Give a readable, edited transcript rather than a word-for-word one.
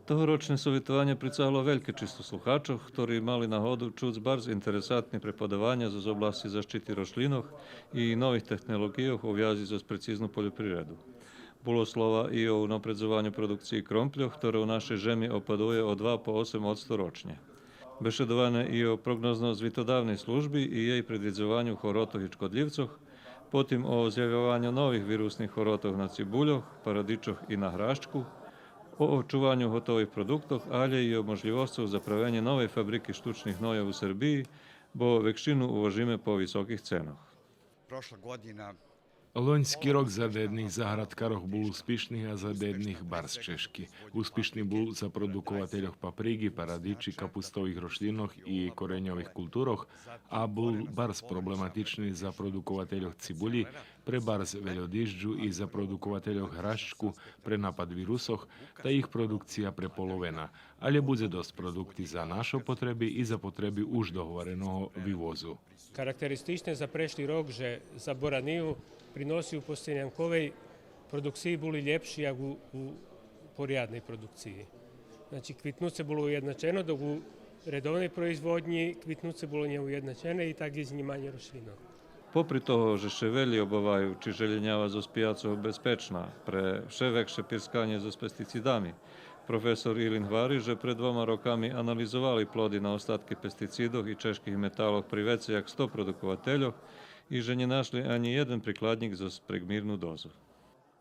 Тогорочне совітування прицягlo veľké число слухачів, які мали нагоду чути bardzo інтересантні преподавання з області защити рослинок і нових технологій у в'язі з прецизну полjoprivredu. Було слова і о напрedzovanju produkcії кромплів, które u našej žemi opaduje od 2 po 8% ročne. Bešedovane i o prognozno-zvitodavnej službi i jej predvidzovanju chorotoh i škodljivcoh, potim o zjavljavanju novih virusnih chorotoh na cibuljoh, paradičoh i na hraščku, o očuvanju gotovih produktoh, ali i o možljivostu za pravenje nove fabrike štučnih hnoja u Srbiji, bo vekšinu uvožime po visokih cenah. Prošla godina Лонський рок за дедних заградкарох був успішний, а за дедних барс чешки. Успішний був за продукувателях паприги, парадичі, капустових рослинок і кореньових культурах, а був барс проблематичний за продукувателях цибулі, при барс велодижджу і за продукувателях грашчку, при напад вірусох, та їх продукція преполовена. Але буде досить продукти за наші потреби і за потреби уж договореного вивозу. Charakteristične za prešli rok, že za boraniju prinosi u posljednjankovej produkciji boli ljepši, jak u porjadnej produkciji. Znači, kvitnuce bilo ujednačeno, dok u redovnej proizvodnji kvitnuce bilo neujednačene i tak je znimanje roślinov. Popri toho, že še veľi obavajú, či želenjava zo spijacoho bezpečná pre vše vekše pirskanie so pesticidami, profesor Ilin hvari, že pred 2 rokami analizovali plody na ostatke pesticidoh i čeških metaloh pri vece jak 100 produkovateľoch i že ne našli ani jeden prikladnik za pregmirnu dozu.